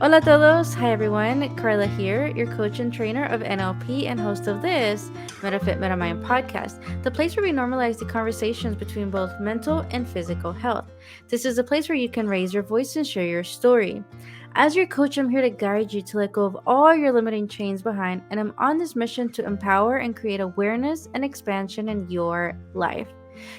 Hola todos! Hi everyone, Carla here, your coach and trainer of NLP and host of this Metafit Metamind podcast, the place where we normalize the conversations between both mental and physical health. This is a place where you can raise your voice and share your story. As your coach, I'm here to guide you to let go of all your limiting chains behind, and I'm on this mission to empower and create awareness and expansion in your life.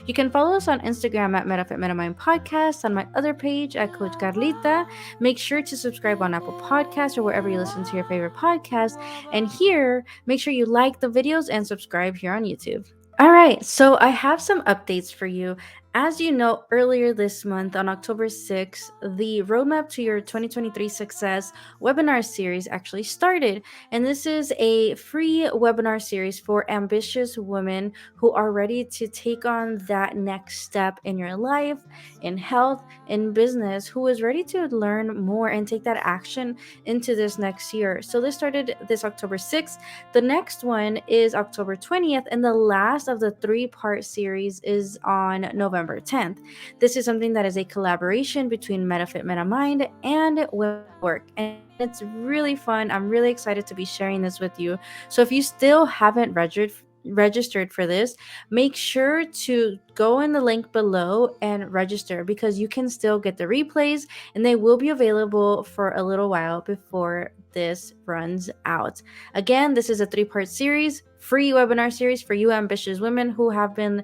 You can follow us on Instagram at Metafit Metamind Podcast, on my other page at Coach Carlita. Make sure to subscribe on Apple Podcasts or wherever you listen to your favorite podcast. And here, make sure you like the videos and subscribe here on YouTube. All right, so I have some updates for you. As you know, earlier this month on October 6th, the Roadmap to Your 2023 Success webinar series actually started. And this is a free webinar series for ambitious women who are ready to take on that next step in your life, in health, in business, who is ready to learn more and take that action into this next year. So this started this October 6th. The next one is October 20th, and the last of the three-part series is on November 10th. This is something that is a collaboration between Metafit Metamind and Work, and it's really fun. I'm really excited to be sharing this with you. So if you still haven't registered for this, make sure to go in the link below and register because you can still get the replays and they will be available for a little while before this runs out. Again, this is a three-part series, free webinar series for you ambitious women who have been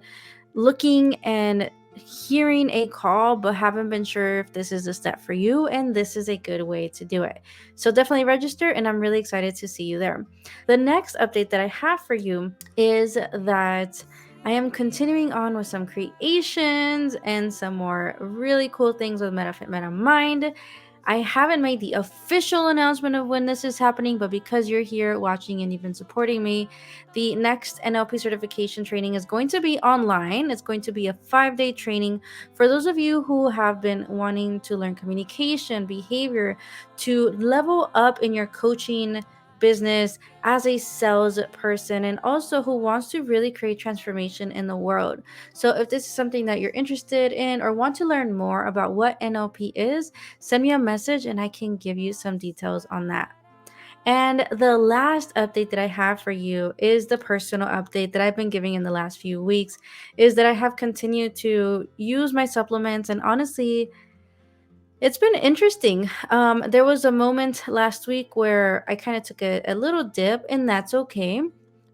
looking and hearing a call but haven't been sure if this is a step for you, and this is a good way to do it. So definitely register, and I'm really excited to see you there. The next update that I have for you is that I am continuing on with some creations and some more really cool things with Metafit Metamind. I haven't made the official announcement of when this is happening, but because you're here watching and you've been supporting me, the next NLP certification training is going to be online. It's going to be a 5-day training for those of you who have been wanting to learn communication, behavior, to level up in your coaching business as a salesperson, and also who wants to really create transformation in the world. So if this is something that you're interested in or want to learn more about what NLP is, send me a message and I can give you some details on that. And the last update that I have for you is the personal update that I've been giving in the last few weeks, is that I have continued to use my supplements, and honestly, it's been interesting. There was a moment last week where I kind of took a little dip, and that's okay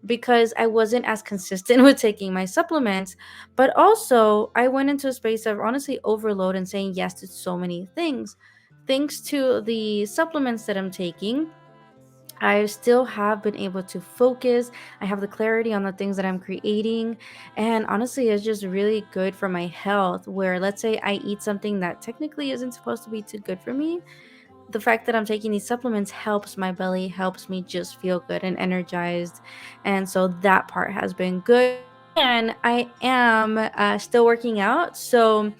because I wasn't as consistent with taking my supplements. But also, I went into a space of honestly overload and saying yes to so many things. Thanks to the supplements that I'm taking, I still have been able to focus. I have the clarity on the things that I'm creating. And honestly, it's just really good for my health. Where let's say I eat something that technically isn't supposed to be too good for me, the fact that I'm taking these supplements helps my belly, helps me just feel good and energized. And so that part has been good. And I am still working out. So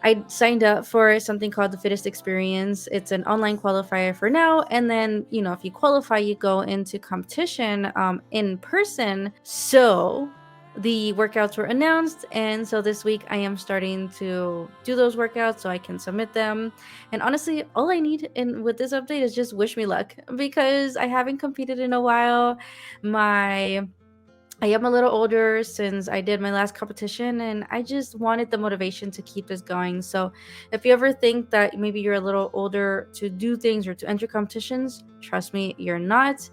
I signed up for something called the Fittest Experience. It's an online qualifier for now. And then, if you qualify, you go into competition in person. So the workouts were announced. And so this week I am starting to do those workouts so I can submit them. And honestly, all I need with this update is just wish me luck because I haven't competed in a while. My I am a little older since I did my last competition, and I just wanted the motivation to keep this going. So, if you ever think that maybe you're a little older to do things or to enter competitions, trust me, you're not.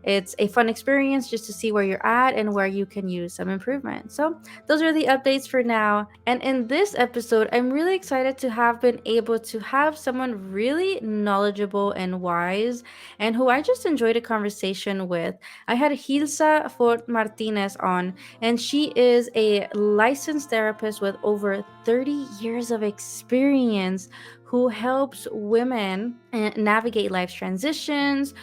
It's a fun experience just to see where you're at and where you can use some improvement. So, those are the updates for now. And in this episode, I'm really excited to have been able to have someone really knowledgeable and wise and who I just enjoyed a conversation with. I had Gilza for Martinez on, and she is a licensed therapist with over 30 years of experience who helps women navigate life's transitions,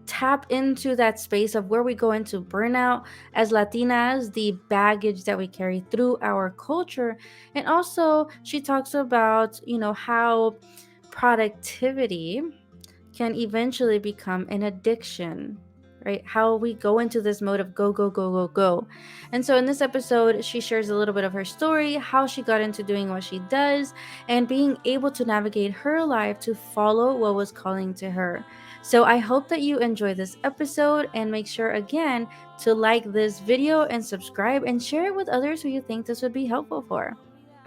tap into that space of where we go into burnout as Latinas, the baggage that we carry through our culture. And also, she talks about, how productivity can eventually become an addiction, right? How we go into this mode of go, go, go, go, go. And so in this episode, she shares a little bit of her story, how she got into doing what she does, and being able to navigate her life to follow what was calling to her. So I hope that you enjoy this episode, and make sure again to like this video and subscribe and share it with others who you think this would be helpful for.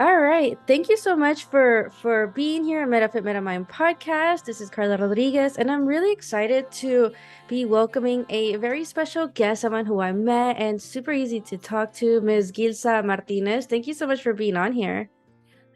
All right. Thank you so much for being here on Metafit Metamind podcast. This is Carla Rodriguez, and I'm really excited to be welcoming a very special guest, someone who I met and super easy to talk to, Ms. Gilza Martinez. Thank you so much for being on here.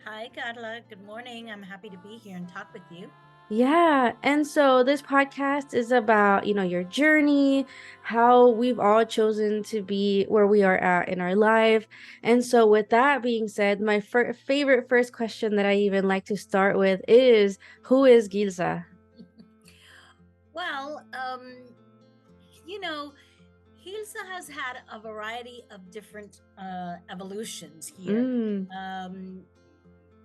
Hi, Carla. Good morning. I'm happy to be here and talk with you. Yeah. And so this podcast is about, your journey, how we've all chosen to be where we are at in our life. And so with that being said, my favorite first question that I even like to start with is, who is Gilza? Well, you know, Gilza has had a variety of different evolutions here. Mm. Um,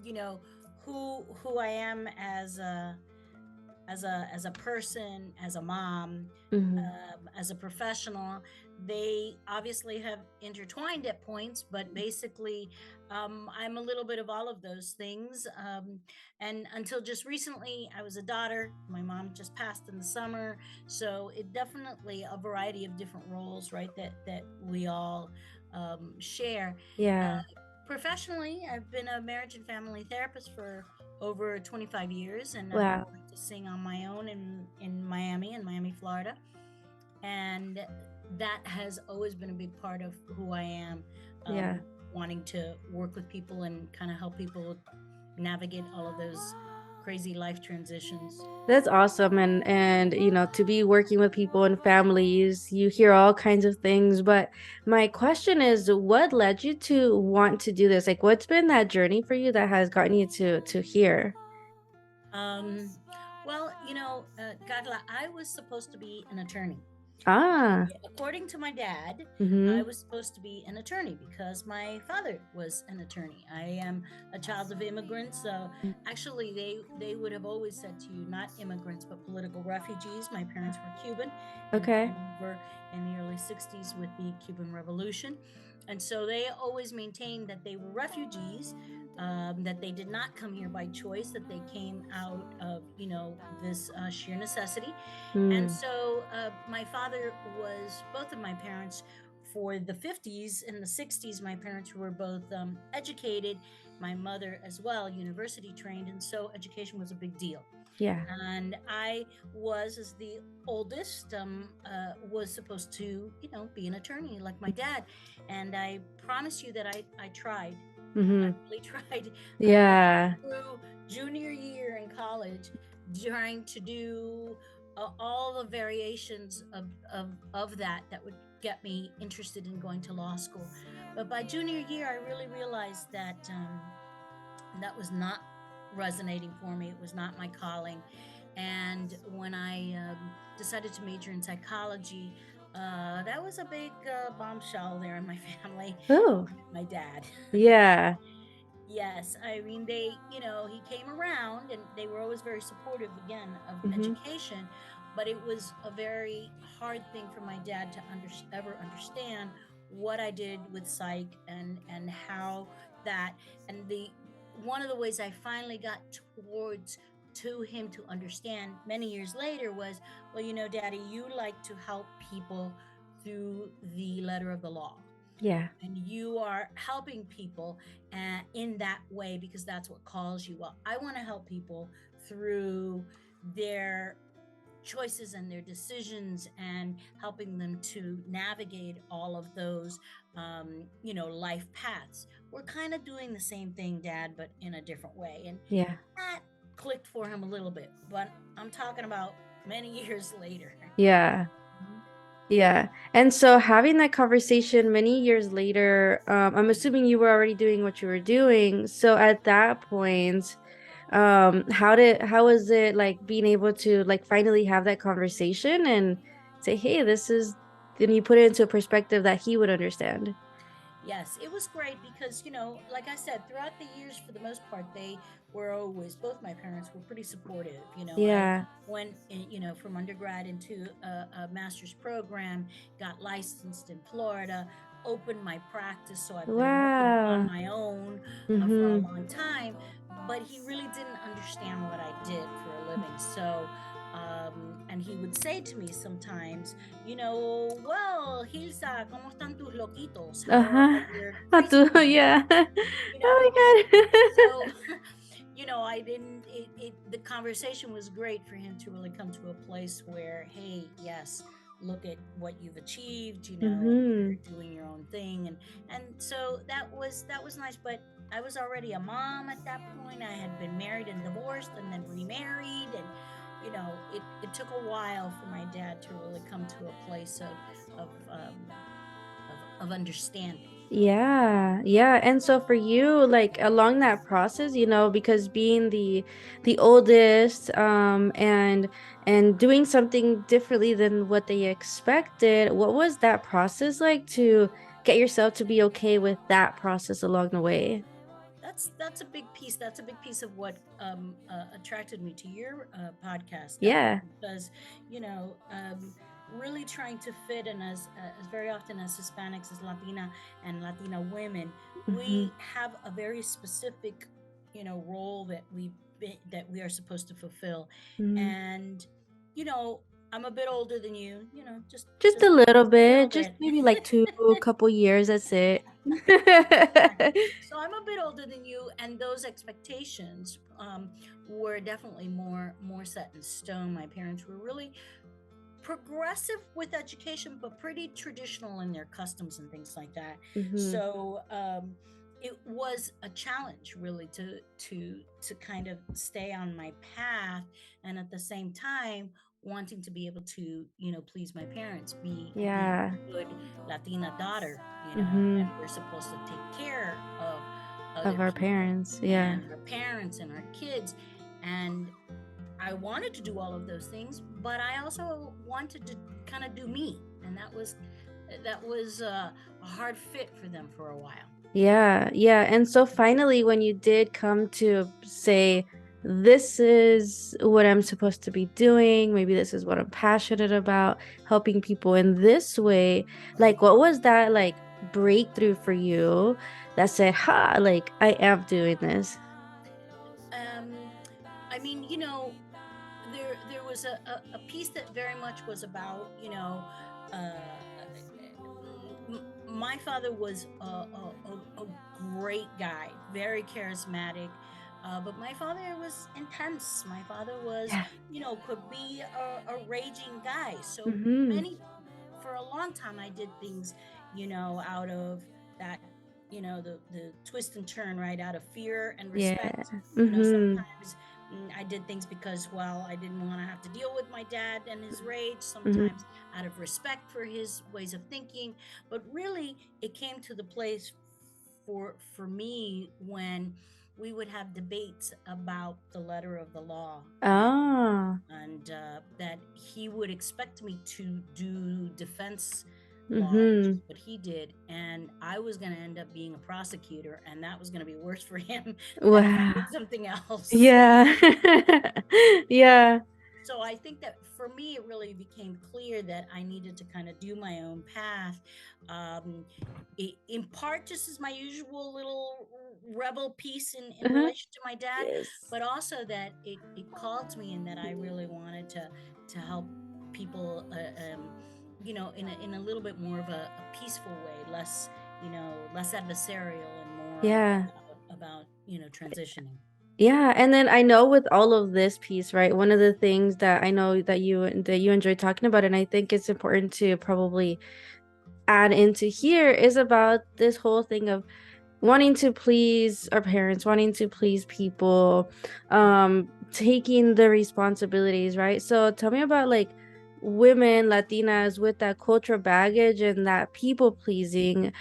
you know, who I am as a person, as a mom, Mm-hmm. as a professional. They obviously have intertwined at points, but basically, I'm a little bit of all of those things. And until just recently, I was a daughter. My mom just passed in the summer, so it definitely a variety of different roles, right? That we all share. Uh, Yeah. Professionally, I've been a marriage and family therapist for over 25 years, and I've been Wow. practicing on my own in Miami, Florida. And that has always been a big part of who I am, Yeah. wanting to work with people and kind of help people navigate all of those crazy life transitions. That's awesome. And to be working with people and families, you hear all kinds of things. But my question is, what led you to want to do this? Like, what's been that journey for you that has gotten you to here? Um, well, Carla, I was supposed to be an attorney. Ah. According to my dad, I Mm-hmm. was supposed to be an attorney because my father was an attorney. I am a child of immigrants. So actually, they would have always said to you, not immigrants, but political refugees. My parents were Cuban and Okay. came over in the early 60s with the Cuban Revolution. And so they always maintained that they were refugees, that they did not come here by choice, that they came out of, this sheer necessity. And Mm. so my father was both of my parents for the 50s and the 60s. My parents were both educated, my mother as well, university trained. And so education was a big deal. Yeah. And I was, as the oldest, was supposed to, be an attorney like my dad. And I promise you that I tried. I Mm-hmm. really tried Yeah. through junior year in college, trying to do all the variations of that would get me interested in going to law school. But by junior year, I really realized that that was not resonating for me. It was not my calling. And when I decided to major in psychology, that was a big bombshell there in my family. Oh. My dad. Yeah. Yes, I mean he came around and they were always very supportive again of Mm-hmm. education, but it was a very hard thing for my dad to ever understand what I did with psych and how that and the one of the ways I finally got towards to him to understand many years later was, well, Daddy, you like to help people through the letter of the law, Yeah. and you are helping people in that way because that's what calls you. Well, I want to help people through their choices and their decisions and helping them to navigate all of those life paths. We're kind of doing the same thing, Dad, but in a different way, and Yeah. that clicked for him a little bit, but I'm talking about many years later. Yeah. Yeah. And so having that conversation many years later, I'm assuming you were already doing what you were doing. So at that point, how was it like being able to like finally have that conversation and say, hey, this is, then you put it into a perspective that he would understand. Yes, it was great because, like I said, throughout the years, for the most part, they were always, both my parents were pretty supportive. I Yeah. went, from undergrad into a master's program, got licensed in Florida, opened my practice. So I've been working on Wow. my own for a Mm-hmm. long time, but he really didn't understand what I did for a living. So, and he would say to me sometimes, well, Gilza, ¿cómo están tus loquitos? How Uh-huh. are your Not crazy to, kids? yeah. You know, Oh my so I didn't the conversation was great for him to really come to a place where, hey, yes, look at what you've achieved, God. and Mm-hmm. you're doing your own thing. And so that was nice. But I was already a mom at that point. I had been married and divorced and then remarried, and it took a while for my dad to really come to a place of of understanding. Yeah, yeah. And so for you, like along that process, because being the oldest, and doing something differently than what they expected, what was that process like to get yourself to be okay with that process along the way? That's a big piece. That's a big piece of what attracted me to your podcast, Yeah. because really trying to fit in, as very often as Hispanics, as Latina and Latina women, Mm-hmm. we have a very specific role that we are supposed to fulfill. Mm-hmm. And you know I'm a bit older than you, just Just a just little just a little bit, just bit. maybe like couple years, that's it. Right. So I'm a bit older than you, and those expectations were definitely more set in stone. My parents were really progressive with education, but pretty traditional in their customs and things like that. Mm-hmm. So it was a challenge, really, to kind of stay on my path, and at the same time wanting to be able to please my parents, be Yeah. a good Latina daughter, Mm-hmm. and we're supposed to take care of Of other our people parents. Yeah. and our parents and our kids. And I wanted to do all of those things, but I also wanted to kind of do me, and that was a hard fit for them for a while. Yeah, yeah. And so finally, when you did come to say, this is what I'm supposed to be doing, maybe this is what I'm passionate about, helping people in this way, like, what was that like breakthrough for you that said, ha, like, I am doing this? Um, I mean, there was a piece that very much was about my father was a great guy, very charismatic, but my father was intense. My father was, Yeah. could be a raging guy. So Mm-hmm. many, for a long time, I did things, out of that, the twist and turn, right, out of fear and Yeah. respect. Mm-hmm. Sometimes I did things because, well, I didn't want to have to deal with my dad and his rage. Mm-hmm. Sometimes out of respect for his ways of thinking. But really, it came to the place for me when we would have debates about the letter of the law, Oh. and that he would expect me to do defense law, which Mm-hmm. is what he did, and I was going to end up being a prosecutor, and that was going to be worse for him than if I Wow. did something else. Yeah. Yeah. So I think that for me, it really became clear that I needed to kind of do my own path. Um, in part, just as my usual little rebel piece in Uh-huh. relation to my dad, Yes. but also that it called to me, and that I really wanted to help people, in a little bit more of a peaceful way, less adversarial and more Yeah. about transitioning. Yeah, and then I know with all of this piece, right? One of the things that I know that you enjoy talking about, and I think it's important to probably add into here, is about this whole thing of wanting to please our parents, wanting to please people, taking the responsibilities, right? So tell me about like women, Latinas with that cultural baggage and that people pleasing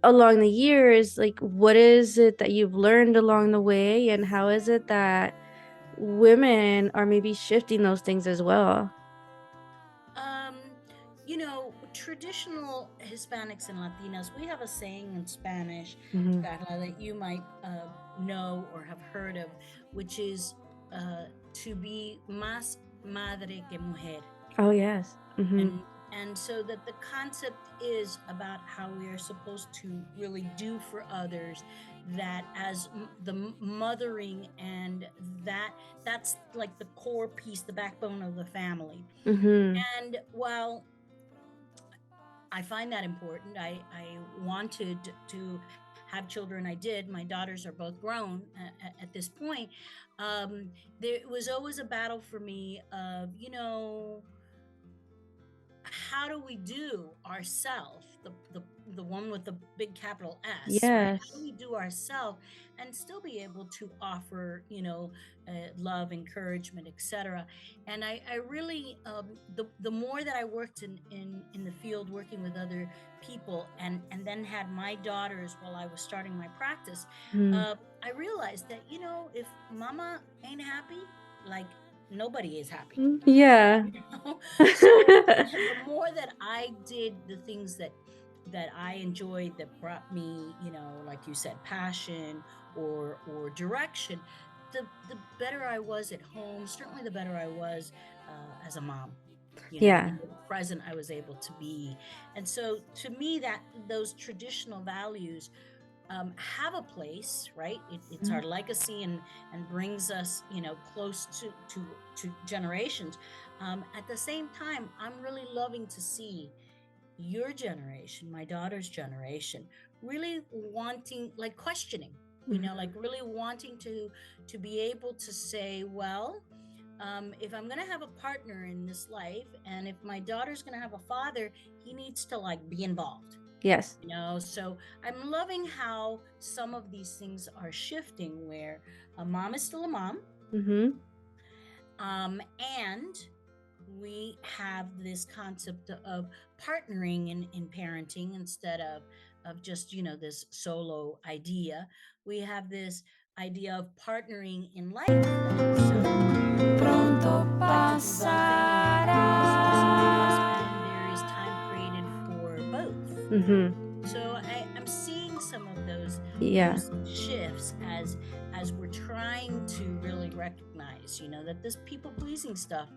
along the years. Like, what is it that you've learned along the way, and how is it that women are maybe shifting those things as well? Um, you know, traditional Hispanics and Latinas, we have a saying in Spanish, Hmm. Carla, that you might know or have heard of, which is to be más madre que mujer. Oh, yes. Hmm. And so that the concept is about how we are supposed to really do for others, that as the mothering, and that's like the core piece, the backbone of the family. Hmm. And while I find that important, I wanted to have children. I did. My daughters are both grown at this point. There was always a battle for me of, how do we do ourself, the one with the big capital S, right? How do Yes. we do ourself and still be able to offer, love, encouragement, etc. And I really, the more that I worked in the field, working with other people, and then had my daughters while I was starting my practice, Mm. I realized that, if mama ain't happy, like, nobody is happy. Yeah. So the more that I did the things that I enjoyed, that brought me, like you said, passion or direction, the better I was at home. Certainly, the better I was as a mom. The Yeah. more present I was able to be. And so, to me, that those traditional values have a place, right? It's Mhm. our legacy, and brings us, close to generations. At the same time, I'm really loving to see your generation, my daughter's generation, really wanting, like, questioning, like, Mhm. really wanting to be able to say, well, if I'm gonna have a partner in this life, and if my daughter's gonna have a father, he needs to, like, be involved. Yes. So I'm loving how some of these things are shifting, where a mom is still a mom, Hmm. and we have this concept of partnering in parenting, instead of just, this solo idea. We have this idea of partnering in life, then. So we like to do one thing and your partner has to do something else, and there is time created for both. Hmm. So I'm seeing some of Yeah. those shifts as we're trying to really recognize, that this people pleasing stuff,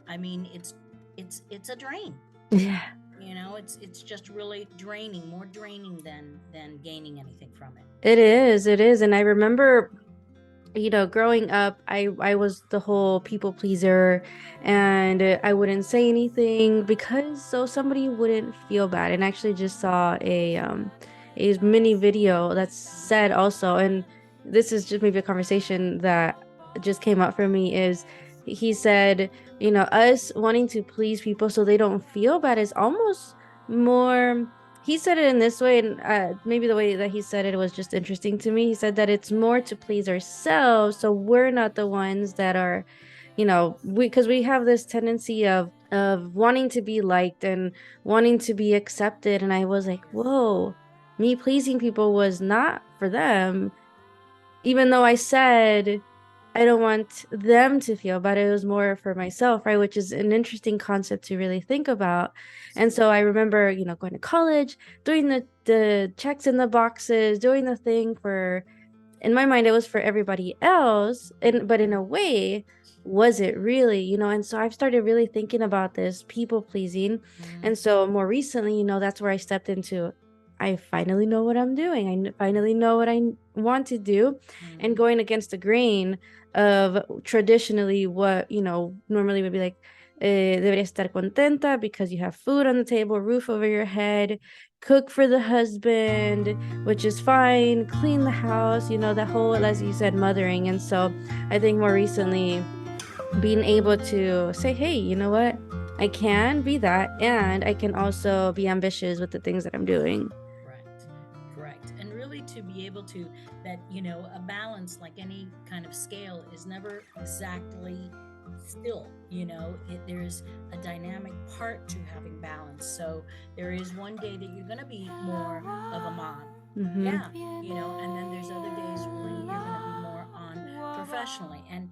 I mean, it's a drain. Yeah. It's just really draining, more draining than gaining anything from it. It is. It is. And I remember, growing up, I was the whole people pleaser, and I wouldn't say anything because so somebody wouldn't feel bad. And I actually just saw a mini video that said also, and this is just maybe a conversation that just came up for me, is he said, us wanting to please people so they don't feel bad is almost more. He said it in this way, and maybe the way that he said it was just interesting to me. He said that it's more to please ourselves, so we're not the ones that are, because we have this tendency of wanting to be liked and wanting to be accepted. And I was like, whoa, me pleasing people was not for them, even though I said I don't want them to feel bad, it was more for myself, right? Which is an interesting concept to really think about. And so I remember, going to college, doing the checks in the boxes, doing the thing for, in my mind, it was for everybody else. But in a way, was it really, And so I've started really thinking about this people pleasing. Mm, And so more recently, that's where I stepped into, I finally know what I'm doing. Finally know what I want to do, and mm, going against the grain of traditionally what, normally would be like, deberías estar contenta because you have food on the table, roof over your head, cook for the husband, which is fine, clean the house, that whole, as you said, mothering. And so I think more recently, being able to say, hey, you know what? I can be that, and I can also be ambitious with the things that I'm doing. correct, correct. And really, to be able to, that, a balance, like any kind of scale, is never exactly still. There's a dynamic part to having balance. So there is one day that you're going to be more of a mom, Mm-hmm. yeah, and then there's other days when you're going to be more on professionally. And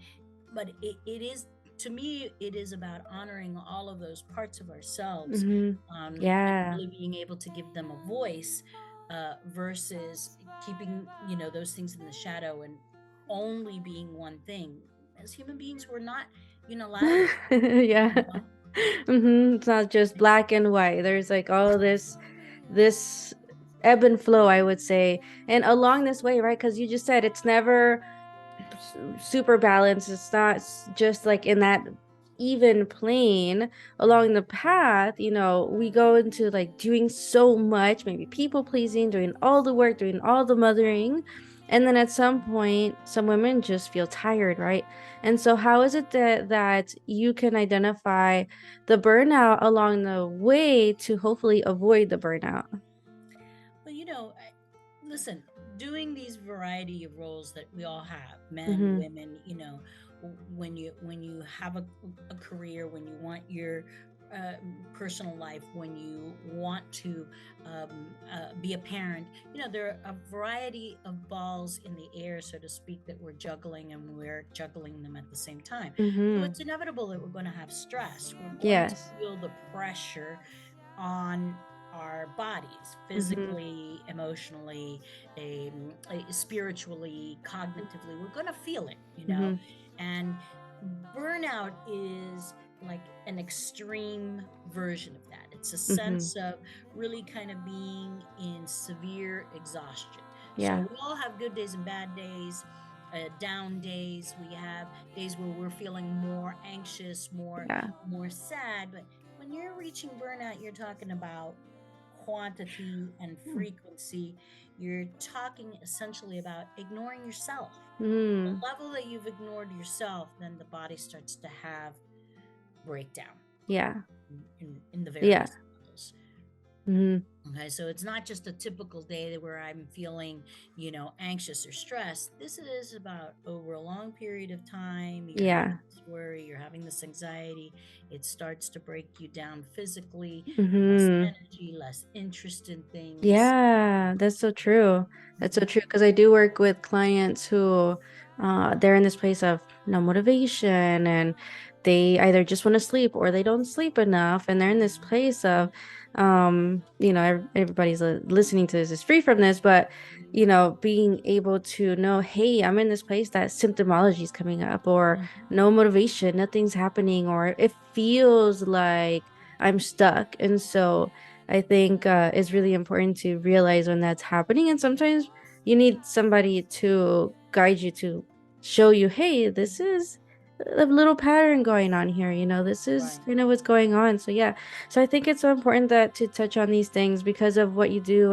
but it is to me, it is about honoring all of those parts of ourselves, Mm-hmm. and Yeah. really being able to give them a voice, versus keeping, those things in the shadow and only being one thing. As human beings, we're not unilateral, Yeah. you know? It's not just black and white. There's like all this ebb and flow, I would say. And along this way, right? Because you just said it's never super balanced. It's not just like in that even plane along the path. We go into like doing so much, maybe people pleasing, doing all the work, doing all the mothering. And then at some point, some women just feel tired, right? And so how is it that you can identify the burnout along the way to hopefully avoid the burnout? Well, listen, doing these variety of roles that we all have, men, Mm-hmm. women, when you have a career, when you want your uh, personal life, when you want to be a parent, there are a variety of balls in the air, so to speak, that we're juggling, and we're juggling them at the same time. So Mm-hmm. it's inevitable that we're going to have stress. We're going to Yes. feel the pressure on our bodies, Mm-hmm. physically, emotionally, spiritually, cognitively. We're going to feel it, Mm-hmm. and burnout is like an extreme version of that. It's a Mm-hmm. sense of really kind of being in severe exhaustion. So Yeah. we all have good days and bad days, down days. We have days where we're feeling more anxious, more Yeah. more sad. But when you're reaching burnout, you're talking about quantity and frequency. You're talking essentially about ignoring yourself. Mm. The level that you've ignored yourself, then the body starts to have breakdown Yeah. in the Yeah. various levels. Mhm. Okay, so it's not just a typical day where I'm feeling, anxious or stressed. This is about over a long period of time. You're having Yeah. this worry, you're having this anxiety. It starts to break you down physically, less Mhm. energy, less interest in things. Yeah, that's so true. That's so Mhm. true because I do work with clients who they're in this place of no motivation, and they either just want to sleep or they don't sleep enough, and they're in this place of everybody's listening to this is free from this, but being able to know, hey, I'm in this place that symptomology is coming up, or Mhm. no motivation, nothing's happening, or it feels like I'm stuck. And so I think it's really important to realize when that's happening. And sometimes you need somebody to guide you, to show you, hey, this is a little pattern going on here. This is Right. kind of what's going on. So yeah. So I think it's so important that to touch on these things because of what you do,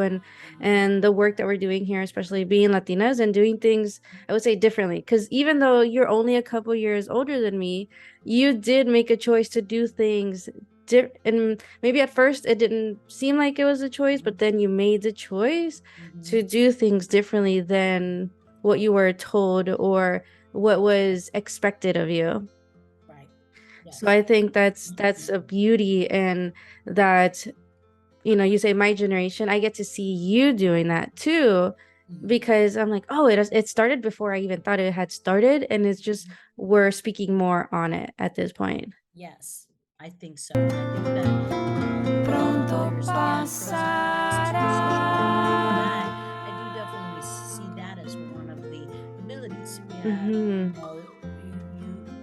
and the work that we're doing here, especially being Latinas and doing things, I would say, differently. Because even though you're only a couple years older than me, you did make a choice to do things and maybe at first it didn't seem like it was a choice, but then you made the choice to Mhm. do things differently than what you were told or what was expected of you. Right. So Yes. I think that's a beauty, and that you say my generation, I get to see you doing that too, Mhm. because I'm like, oh, it started before I even thought it had started, and it's just we're speaking more on it at this point. Yes, I think so. I think that there's, again, pros and cons to social media, but I do definitely see that as one of the abilities we have. Mm-hmm.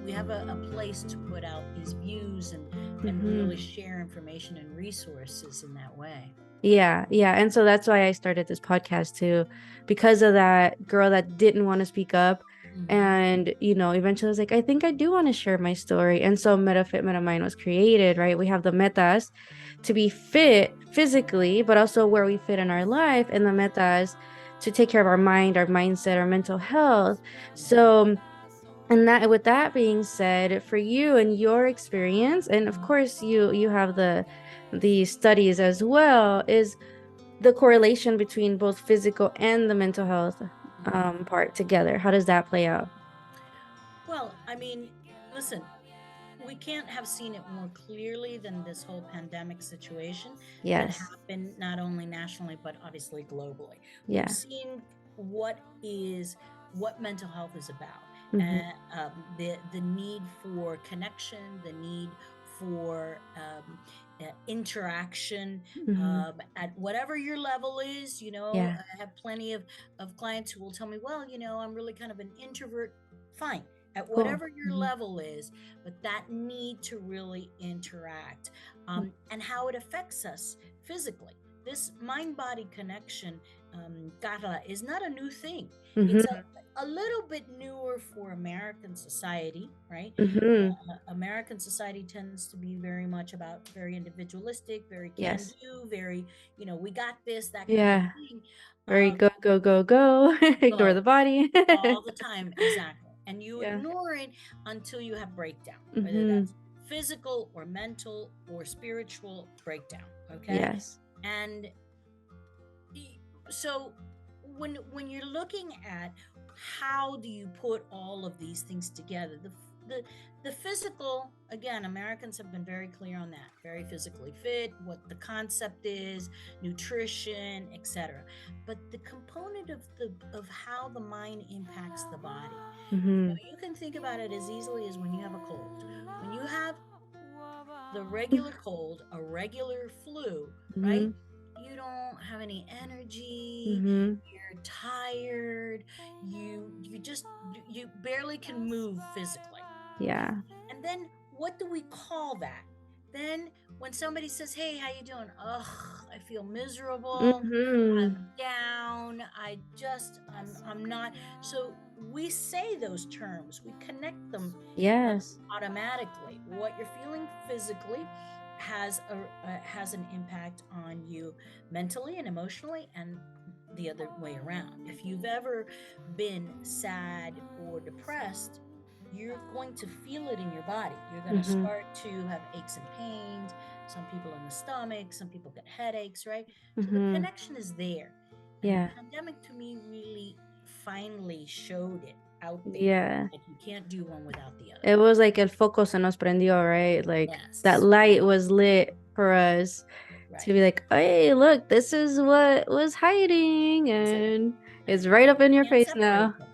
We have a place to put out these views and Mm-hmm. really share information and resources in that way. Yeah, yeah. And so that's why I started this podcast too, because of that girl that didn't want to speak up. Hmm. And, eventually I was like, I think I do want to share my story. And so Metafit Metamind was created, right? We have the metas to be fit physically, but also where we fit in our life, and the metas to take care of our mind, our mindset, our mental health. So, and that, with that being said, for you and your experience, and of course you have the studies as well, is the correlation between both physical and the mental health Hmm. part together. How does that play out? Well, I mean, listen, we can't have seen it more clearly than this whole pandemic situation that Yes. happened not only nationally but obviously globally. We've Yeah. seen what mental health is about. Mhm. The need for connection, the need for interaction Mhm. at whatever your level is. Yeah. I have plenty of clients who will tell me, well, I'm really kind of an introvert. Fine, at Cool. whatever your Mhm. level is, but that need to really interact, Mm. and how it affects us physically. This mind body connection, Carla, is not a new thing. It's Mhm. a little bit newer for American society, right? Mhm. American society tends to be very much about very individualistic, very can Yes. do, very, we got this, that kind of Yeah. thing. Very Um, go, go, go, go. Ignore Go the body. all the time, exactly. And you Yeah. ignore it until you have breakdown, whether Mhm. that's physical or mental or spiritual breakdown. Okay. Yes. And y- so when you're looking at how do you put all of these things together, the the physical, again, Americans have been very clear on that, very physically fit, what the concept is, nutrition, etc. But the component of how the mind impacts the body, Mhm. you can think about it as easily as when you have a cold. When you have the regular cold, a regular flu, right? Mhm. You don't have any energy, Mhm. you're tired, you just you barely can move physically. Okay? Yeah. And then what do we call that? Then when somebody says, "Hey, how you doing?" Ugh, I feel miserable. Mhm. I'm down. I'm not. So we say those terms. We connect them uh, Yes. automatically. What you're feeling physically has an impact on you mentally and emotionally, and the other way around. If you've ever been sad or depressed, you're going to feel it in your body. You're going to Mhm. start to have aches and pains, some people in the stomach, some people get headaches, right? So the Mhm. connection is there. And the Yeah. pandemic to me really finally showed it out there. Yeah. Like you can't do one without the other. It was like el foco se nos prendió, right? Like that Yes. light was lit for us to Right. be like, hey, look, this is what was hiding, That's it. and And it's right up in your can't face separate now. them. Right.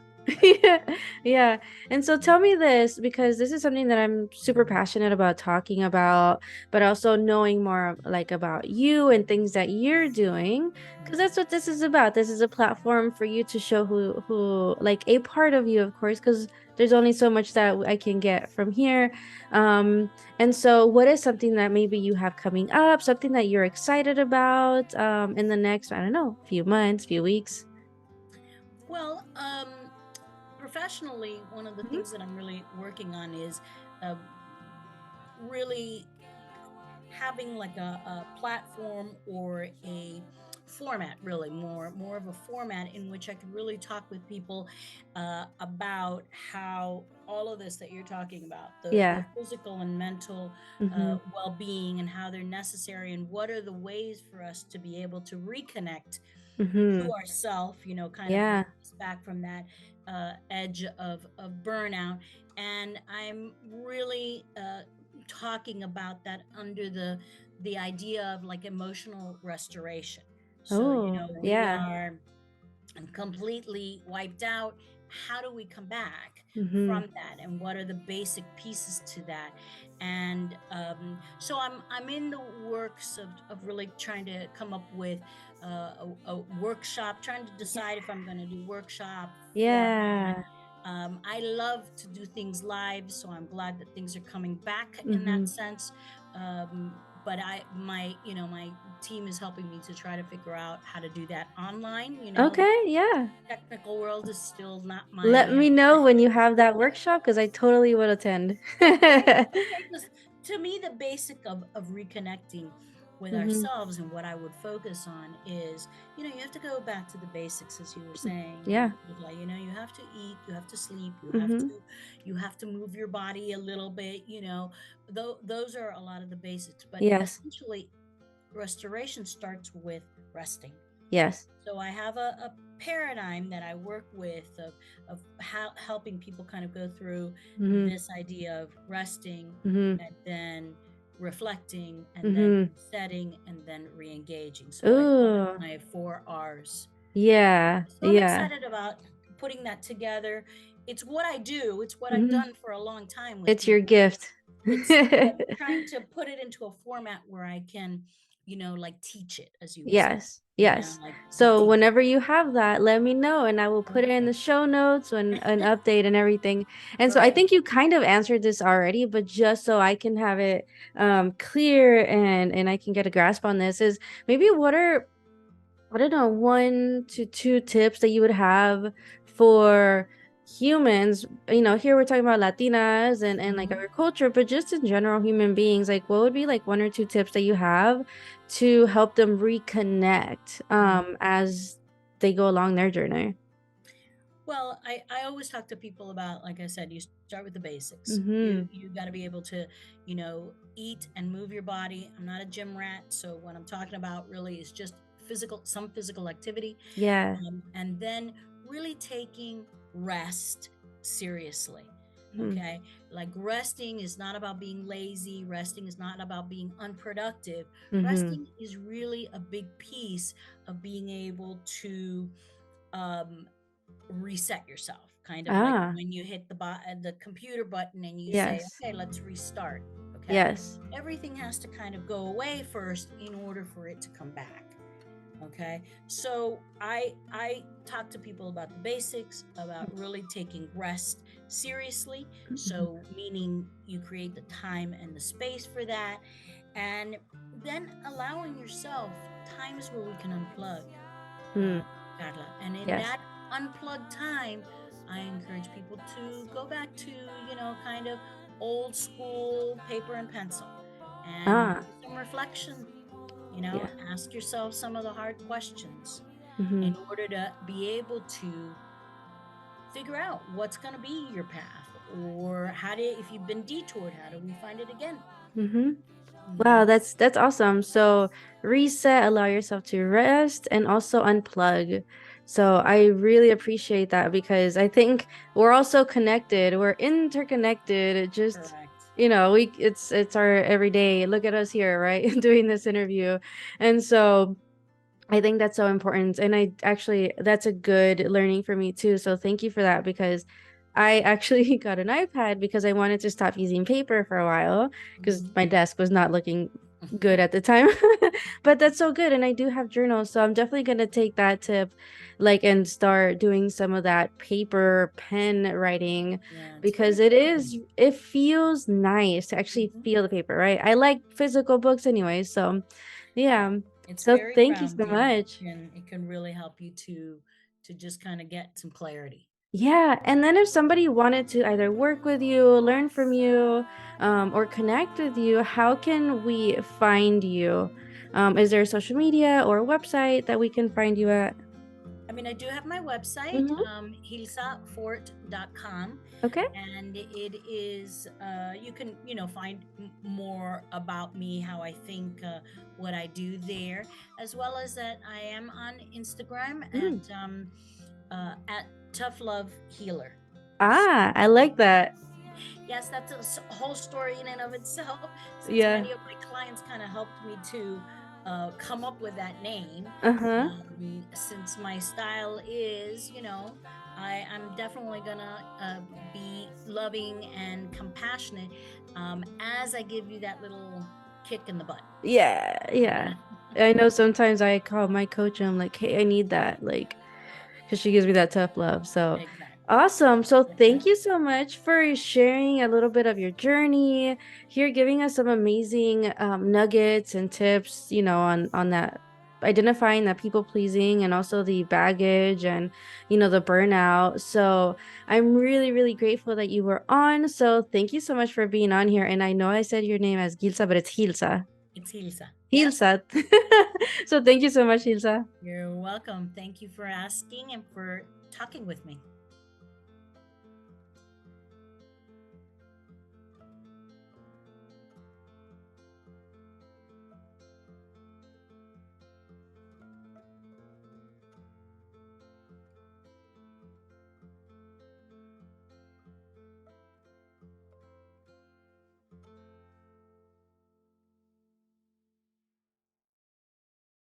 Yeah, yeah. And so tell me this, because this is something that I'm super passionate about talking about, but also knowing more like about you and things that you're doing, because that's what this is about. This is a platform for you to show who like a part of you, of course, because there's only so much that I can get from here. And so what is something that maybe you have coming up, something that you're excited about in the next, I don't know, few months, few weeks? Well, professionally, one of the Mhm. things that I'm really working on is uh, really having like a platform or a format, really more of a format in which I could really talk with people about how all of this that you're talking about, the Yeah. physical and mental Mhm. well-being, and how they're necessary, and what are the ways for us to be able to reconnect to Mhm. ourself, kind of bring Yeah. us back from that edge of burnout. And I'm really talking about that under the idea of like emotional restoration. So, Oh, we yeah. are completely wiped out. How do we come back from Mhm. that, and what are the basic pieces to that? And so I'm in the works of really trying to come up with a workshop, trying to Yeah. decide if I'm going to do workshop format. Yeah. I love to do things live, so I'm glad that things are coming back in that Mhm. sense. But my team is helping me to try to figure out how to do that online. The Okay, yeah. technical world is still not Let my me know when you have that workshop because I totally would attend. okay, because to me, the basic of reconnecting with Mhm. ourselves, and what I would focus on is, you have to go back to the basics, as you were Mm. saying. Yeah. Like, you have to eat, you have to sleep, Mhm. you have to move your body a little bit. Those are a lot of the basics, but Yes. essentially, restoration starts with resting. Yes. So I have a paradigm that I work with of how helping people kind of go through Mhm. this idea of resting, Mhm. and then reflecting, and then Mhm. resetting, and then re-engaging. So I call it Ooh. my 4 R's. Yeah. So I'm Yeah. excited about putting that together. it's what I do. It's what I've Mhm. done for a long time with It's your people. gift. But trying to put it into a format where I can, like teach it, as you would say, Yes, yes. like So teach. whenever you have that, let me know and I will put it in the show notes when an update and everything. And so I Right. think you kind of answered this already, but just so I can have it clear and I can get a grasp on this is maybe what are I don't know, 1 to 2 tips that you would have for humans. Here we're talking about Latinas and like Mhm. our culture, but just in general, human beings, like what would be like 1 or 2 tips that you have to help them reconnect as they go along their journey? Well, I always talk to people about, like I said, you start with the basics. You Mm-hmm. you got to be able to, eat and move your body. I'm not a gym rat, so what I'm talking about really is just some physical activity, Yeah. and then really taking rest seriously. Mm-hmm. Okay, like resting is not about being lazy. Resting is not about being unproductive. Mm-hmm. Resting is really a big piece of being able to um, reset yourself, kind of like Ah, when you hit the computer button and you say, yes. okay, let's restart. Okay, Yes. everything has to kind of go away first in order for it to come back. Okay, so I talk to people about the basics, about really taking rest seriously, Mm-hmm. so meaning you create the time and the space for that, and then allowing yourself times where we can unplug, uh, Mm, Carla. And in yes. that unplugged time, I encourage people to go back to, kind of old school paper and pencil and Ah, do some reflection. yeah. Ask yourself some of the hard questions Mm-hmm. in order to be able to figure out what's going to be your path, or if you've been detoured, how do we find it again? Mm-hmm. You Wow, know? that's awesome. So reset, allow yourself to rest and also unplug. So I really appreciate that because I think we're also connected. We're interconnected. It just, Correct. it's our everyday. Look at us here, right? Doing this interview. And so I think that's so important. And that's a good learning for me too. So thank you for that because I actually got an iPad because I wanted to stop using paper for a while because Mhm. my desk was not looking good at the time. But that's so good. And I do have journals. So I'm definitely going to take that tip, like, and start doing some of that paper pen writing Yeah, it's very because therapeutic. it feels nice to actually Mhm. feel the paper, right? I like physical books anyway. So Yeah, yeah. it's So very thank you so grounding. much. It can really help you to just kind of get some clarity. Yeah, and then if somebody wanted to either work with you, learn from you, or connect with you, how can we find you? Is there a social media or a website that we can find you at? I mean, I do have my website, Mm-hmm. hilsafort.com, Okay. and it is, you can, find more about me, how I think, what I do there, as well as that I am on Instagram Mm. at Tough Love Healer. So, Ah, I like that. yes, that's a whole story in and of itself, since Yeah. many of my clients kind of helped me to come up with that name. Uh-huh. Since my style is, I'm definitely gonna be loving and compassionate, as I give you that little kick in the butt. Yeah, You know, yeah. I know sometimes I call my coach and I'm like, hey, I need that. Like, because she gives me that tough love. So exactly. awesome. So Yeah. thank you so much for sharing a little bit of your journey here, giving us some amazing nuggets and tips, on that identifying that people pleasing and also the baggage and the burnout. So I'm really, really grateful that you were on. So thank you so much for being on here. And I know I said your name as Gilza, but it's Gilza. It's Hilsa. Yep. Gilza. So thank you so much, Gilza. You're welcome. Thank you for asking and for talking with me.